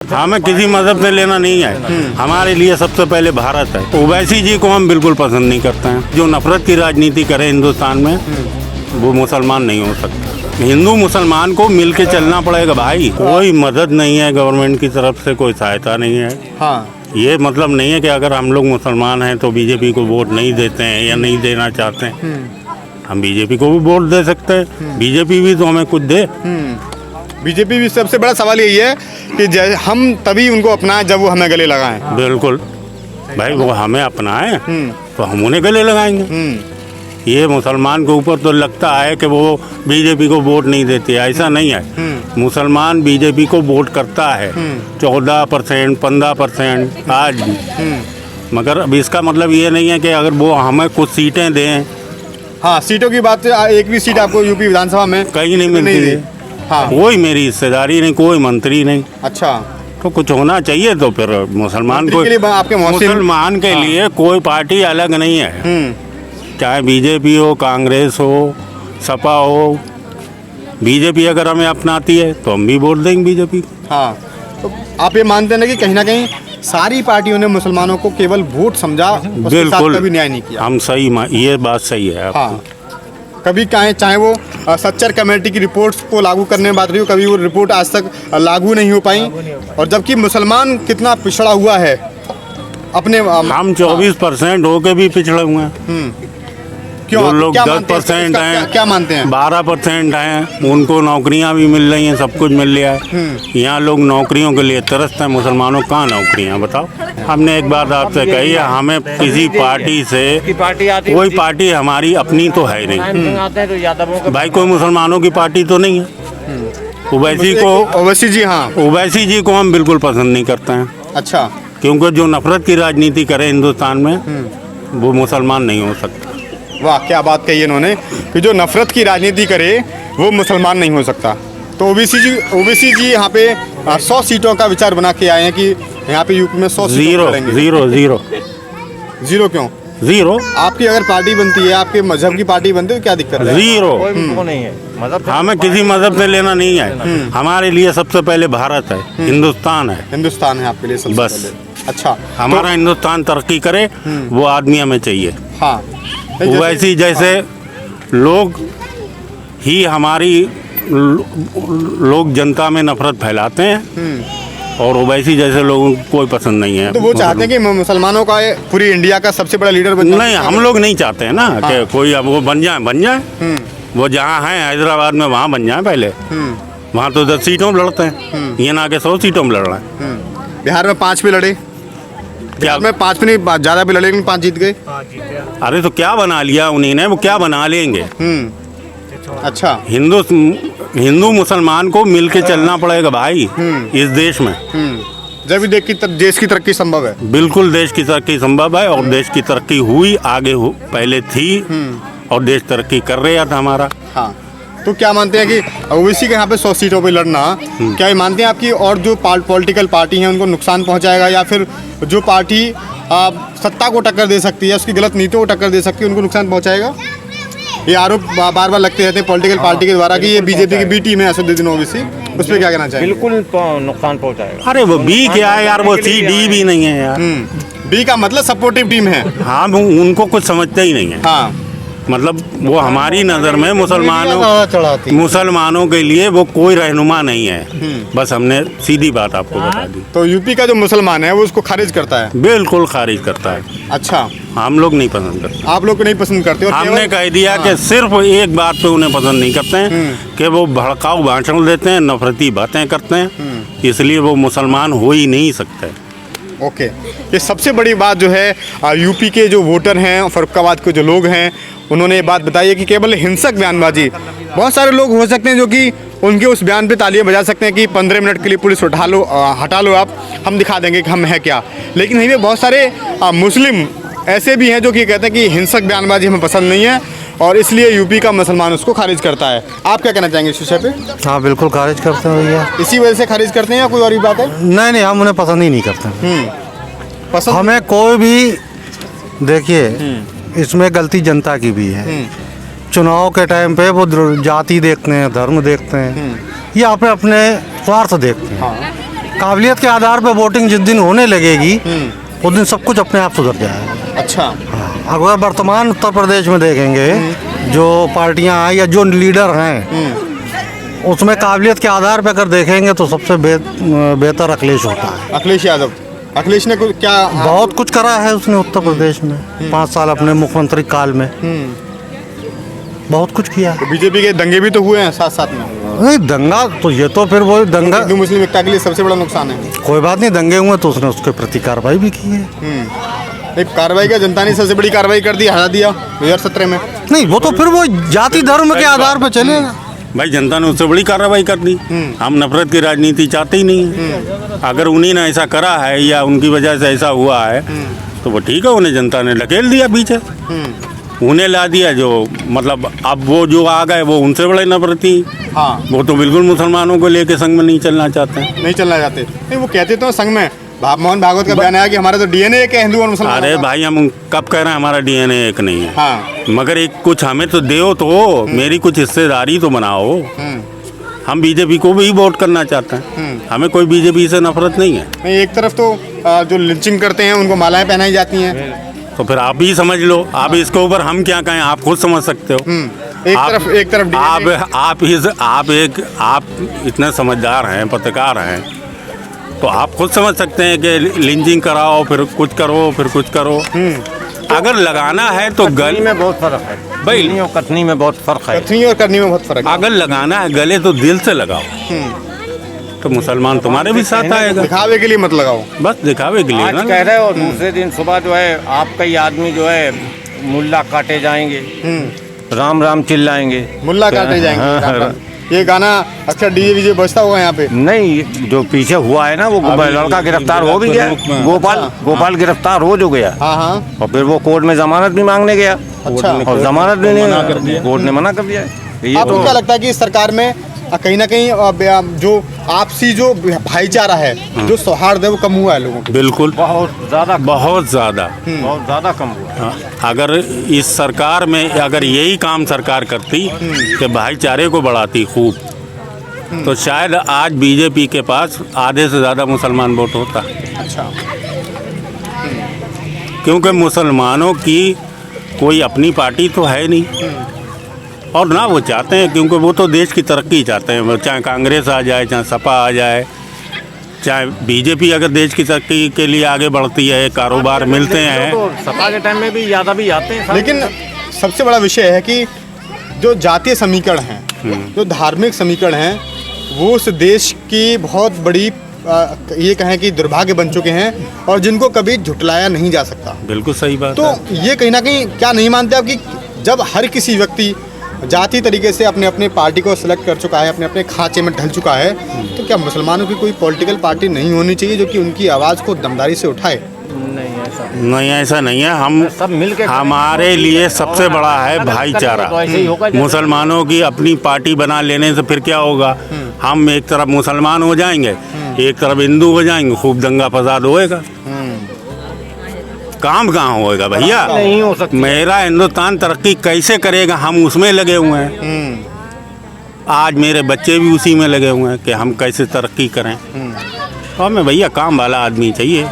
हमें किसी मजहब से लेना नहीं है, हमारे लिए सबसे पहले भारत है। ओवैसी जी को हम बिल्कुल पसंद नहीं करते हैं। जो नफरत की राजनीति करे हिंदुस्तान में वो मुसलमान नहीं हो सकता। हिंदू मुसलमान को मिल के चलना पड़ेगा भाई। कोई मदद नहीं है गवर्नमेंट की तरफ से, कोई सहायता नहीं है। हाँ, ये मतलब नहीं है कि अगर हम लोग मुसलमान हैं तो बीजेपी को वोट नहीं देते हैं या नहीं देना चाहते हैं। हम बीजेपी को भी वोट दे सकते हैं, बीजेपी भी तो हमें कुछ दे। बीजेपी भी सबसे बड़ा सवाल यही है कि हम तभी उनको अपनाएं जब वो हमें गले लगाएं। बिल्कुल भाई, वो हमें अपनाएं तो हम उन्हें गले लगाएंगे। ये मुसलमान के ऊपर तो लगता है कि वो बीजेपी को वोट नहीं देते, ऐसा नहीं है। मुसलमान बीजेपी को वोट करता है 14%, 15% आज भी। मगर अब इसका मतलब ये नहीं है कि अगर वो हमें कुछ सीटें दें। हाँ, सीटों की बात, एक भी सीट आपको यूपी विधानसभा में कहीं नहीं मिलती। हाँ, कोई मेरी हिस्सेदारी नहीं, कोई मंत्री नहीं। अच्छा, तो कुछ होना चाहिए। तो फिर मुसलमान को, के लिए आपके मुसलमान के लिए कोई पार्टी अलग नहीं है। चाहे बीजेपी हो, कांग्रेस हो, सपा हो। बीजेपी अगर हमें अपनाती है तो हम भी वोट देंगे बीजेपी को। हाँ, तो आप ये मानते हैं ना कि कहीं सारी पार्टियों ने मुसलमानों को केवल वोट समझा, उसके साथ कभी न्याय नहीं किया। हम सही, ये बात सही है। हाँ, कभी चाहे वो सच्चर कमेटी की रिपोर्ट्स को लागू करने में बात रही हो, कभी वो रिपोर्ट आज तक लागू नहीं हो पाई। और जबकि मुसलमान कितना पिछड़ा हुआ है अपने हम 24% होके भी पिछड़े हुए हैं। क्यों? जो लोग क्या 10% हैं, क्या मानते हैं? 12% हैं, उनको नौकरियां भी मिल रही हैं, सब कुछ मिल रहा है। यहाँ लोग नौकरियों के लिए तरसते हैं, मुसलमानों कहाँ नौकरियां बताओ। हमने एक बात आपसे कही है, हमें किसी पार्टी से, कोई पार्टी हमारी अपनी तो है नहीं भाई। कोई मुसलमानों की पार्टी तो नहीं है। ओवैसी जी, हाँ, ओवैसी जी को हम बिल्कुल पसंद नहीं करते हैं। अच्छा, क्योंकि जो नफरत की राजनीति करे हिंदुस्तान में वो मुसलमान नहीं हो सकता। वाह, क्या बात कही इन्होंने कि जो नफरत की राजनीति करे वो मुसलमान नहीं हो सकता। तो ओवैसी जी यहाँ पे 100 सीटों का विचार बना के आए हैं कि यहाँ पे यूपी में 100 जीरो क्यों? जीरो। आपकी अगर पार्टी बनती है, आपके मजहब की पार्टी बनती है, तो क्या दिक्कत है? जीरो। नहीं है मजहब, हमें किसी मजहब से लेना नहीं है। हमारे लिए सबसे पहले भारत है, हिंदुस्तान है। हिंदुस्तान है आपके लिए सबसे बस। पहले। अच्छा, हमारा हिंदुस्तान तरक्की करे, वो आदमी हमें चाहिए। हाँ, वैसी जैसे लोग ही हमारी लोग जनता में नफरत फैलाते हैं और ओवैसी जैसे लोगों को कोई पसंद नहीं है। तो वो चाहते हैं कि मुसलमानों का पूरी इंडिया का सबसे बड़ा लीडर बन जाए। नहीं, हम लोग नहीं चाहते हैं ना कि कोई अब वो बन जाए। वो जहाँ है हैदराबाद में वहाँ बन जाए पहले। वहाँ तो 10 सीटों में लड़ते हैं, ये ना के 100 सीटों में लड़ रहे हैं। बिहार में 5 पे लड़े, बिहार में 5 पे नहीं ज़्यादा पे लड़े, लेकिन 5 जीत गए। अरे तो क्या बना लिया उन्हीं ने, वो क्या बना लेंगे। अच्छा, हिंदू मुसलमान को मिल के चलना पड़ेगा भाई इस देश में। जब भी देश की तरक्की संभव है। बिल्कुल देश की तरक्की संभव है और देश की तरक्की हुई, आगे पहले थी और देश तरक्की कर रहा था हमारा। हाँ, तो क्या मानते हैं कि ओवैसी के यहाँ पे 100 सीटों पे लड़ना, क्या ये मानते हैं आपकी और जो पॉलिटिकल पार्टी हैं उनको नुकसान पहुँचाएगा, या फिर जो पार्टी सत्ता को टक्कर दे सकती है, उसकी गलत नीतियों को टक्कर दे सकती है, उनको नुकसान पहुँचाएगा? ये आरोप बार बार लगते रहते हैं पॉलिटिकल पार्टी के द्वारा कि ये बीजेपी की बी टीम है असदुद्दीन ओवैसी, उस पर क्या कहना चाहिए? बिल्कुल नुकसान पहुंचाएगा। अरे वो बी क्या है यार, वो सी डी भी नहीं है यार। बी का मतलब सपोर्टिव टीम है। हाँ, उनको कुछ समझते ही नहीं है। हाँ, मतलब वो हमारी नज़र में मुसलमानों के लिए वो कोई रहनुमा नहीं है। बस हमने सीधी बात आपको बता दी। तो यूपी का जो मुसलमान है वो उसको खारिज करता है? बिल्कुल खारिज करता है। अच्छा, हम लोग नहीं पसंद करते। आप लोग को नहीं पसंद करते? और हमने कह दिया कि सिर्फ एक बात पे उन्हें पसंद नहीं करते हैं कि वो भड़काऊ भाषण देते हैं, नफरती बातें करते हैं, इसलिए वो मुसलमान हो ही नहीं सकते। ओके, ये सबसे बड़ी बात जो है यूपी के जो वोटर हैं, फर्रुखाबाद के जो लोग हैं, उन्होंने ये बात बताई है कि केवल हिंसक बयानबाजी, बहुत सारे लोग हो सकते हैं जो कि उनके उस बयान पे तालियां बजा सकते हैं कि 15 मिनट के लिए पुलिस हटा लो आप, हम दिखा देंगे कि हम है क्या। लेकिन वहीं पे बहुत सारे मुस्लिम ऐसे भी हैं जो कि कहते हैं कि हिंसक बयानबाजी हमें पसंद नहीं है और इसलिए यूपी का मुसलमान उसको खारिज करता है। आप क्या कहना चाहेंगे इस विषय पे? हाँ, बिल्कुल खारिज करते हैं भैया। इसी वजह से खारिज करते हैं या कोई और भी बात है? नहीं, हम उन्हें पसंद ही नहीं करते। पसंद हमें कोई भी, देखिए इसमें गलती जनता की भी है। चुनाव के टाइम पे वो जाति देखते हैं, धर्म देखते हैं, ये अपने स्वार्थ देखते हैं। काबिलियत के आधार पर वोटिंग जिस दिन होने लगेगी उस दिन सब कुछ अपने आप सुधर जाएगा। अच्छा। अगर वर्तमान उत्तर प्रदेश में देखेंगे जो पार्टियां हैं या जो लीडर हैं उसमें काबिलियत के आधार पर अगर देखेंगे तो सबसे बेहतर अखिलेश होता है। अखिलेश यादव, अखिलेश ने क्या बहुत कुछ करा है उसने उत्तर प्रदेश में 5 साल अपने मुख्यमंत्री काल में बहुत कुछ किया है। बीजेपी के दंगे भी तो हुए हैं साथ साथ में। नहीं दंगा तो ये तो फिर वो दंगा हिंदू मुस्लिम एकता के लिए सबसे बड़ा नुकसान है। कोई बात नहीं, दंगे हुए तो उसने उसके प्रति कार्रवाई भी की है। एक कार्रवाई का जनता ने सबसे बड़ी कार्रवाई कर दी, हटा दिया 2017 में। नहीं वो तो फिर वो जाति धर्म के आधार पर चलेगा। भाई जनता ने उससे बड़ी कार्रवाई कर दी। हम नफरत की राजनीति चाहते ही नहीं। अगर उन्हीं ने ऐसा करा है या उनकी वजह से ऐसा हुआ है तो वो ठीक है, उन्हें जनता ने ढकेल दिया पीछे, उन्हें ला दिया। जो मतलब अब वो जो आ गए वो उनसे बड़े नफरती। हाँ, वो तो बिल्कुल मुसलमानों को लेके संग में नहीं चलना चाहते हैं। नहीं चलना चाहते। नहीं वो कहते तो संग में मोहन भागवत का बयान आया कि हमारा तो डीएनए एक है हिंदू और मुसलमान। अरे भाई हम कब कह रहे हैं हमारा डीएनए एक नहीं है। हाँ। मगर एक कुछ हमें तो दो तो मेरी कुछ हिस्सेदारी तो बनाओ। हम बीजेपी को भी वोट करना चाहते हैं, हमें कोई बीजेपी से नफरत नहीं है। नहीं, एक तरफ तो जो लिंचिंग करते हैं उनको मालाएं पहनाई जाती हैं। तो फिर आप ही समझ लो। आप इसके ऊपर हम क्या कहें, आप खुद समझ सकते हो। एक तरफ आप इतने समझदार हैं, पत्रकार हैं, तो आप खुद समझ सकते हैं कि लिंचिंग कराओ, फिर कुछ करो, फिर कुछ करो। अगर लगाना है तो कटनी में बहुत फर्क है भाई, कटनी और कटनी में बहुत फर्क है। कथनी और करनी में बहुत फर्क है। अगर लगाना है गले तो दिल से लगाओ, तो मुसलमान तुम्हारे भी साथ आएगा। दिखावे के लिए मत लगाओ, बस दिखावे के लिए आज ना। कह रहे हो दूसरे दिन सुबह जो है आपका ही आदमी जो है मुल्ला काटे जाएंगे, राम राम चिल्लाएंगे, मुल्ला काटे जाएंगे। हाँ, राम राम। ये गाना अक्सर डीजे वीजे बजता हुआ यहाँ पे। नहीं जो पीछे हुआ है ना वो लड़का गिरफ्तार हो भी गया, गोपाल गिरफ्तार हो जो गया। हाँ हाँ। और फिर वो कोर्ट में जमानत भी मांगने गया। अच्छा। और जमानत भी नहीं, कोर्ट ने मना कर दिया। ये आपको क्या लगता है कि इस सरकार में कहीं ना कहीं जो आपसी जो भाईचारा है, जो सौहार्द है वो कम हुआ है लोगों को? बिल्कुल, बहुत ज्यादा बहुत ज़्यादा कम हुआ। अगर इस सरकार में अगर यही काम सरकार करती कि भाईचारे को बढ़ाती खूब, तो शायद आज बीजेपी के पास आधे से ज़्यादा मुसलमान वोट होता। अच्छा। क्योंकि मुसलमानों की कोई अपनी पार्टी तो है नहीं, और ना वो चाहते हैं, क्योंकि वो तो देश की तरक्की चाहते हैं। चाहे कांग्रेस आ जाए, चाहे सपा आ जाए, चाहे बीजेपी अगर देश की तरक्की के लिए आगे बढ़ती है, कारोबार मिलते हैं। तो सपा के टाइम में भी ज़्यादा भी आते हैं। लेकिन सबसे बड़ा विषय है कि जो जातीय समीकरण हैं, जो धार्मिक समीकरण हैं, वो उस देश की बहुत बड़ी ये कहें कि दुर्भाग्य बन चुके हैं और जिनको कभी झुटलाया नहीं जा सकता। बिल्कुल सही बात तो है। ये कहीं ना कहीं क्या नहीं मानते आप कि जब हर किसी व्यक्ति जाति तरीके से अपने अपने पार्टी को सिलेक्ट कर चुका है, अपने अपने खांचे में ढल चुका है, तो क्या मुसलमानों की कोई पॉलिटिकल पार्टी नहीं होनी चाहिए जो कि उनकी आवाज़ को दमदारी से उठाए? नहीं, ऐसा नहीं है। हम सब मिलके हमारे लिए सबसे बड़ा है भाईचारा। मुसलमानों की अपनी पार्टी बना लेने से फिर क्या होगा, हम एक तरफ मुसलमान हो जाएंगे, एक तरफ हिंदू हो जाएंगे, खूब दंगा फसाद होएगा। काम कहाँ होएगा भैया? नहीं हो सकता। मेरा हिंदुस्तान तरक्की कैसे करेगा, हम उसमें लगे हुए हैं। आज मेरे बच्चे भी उसी में लगे हुए हैं कि हम कैसे तरक्की करें। तो हमें भैया काम वाला आदमी चाहिए।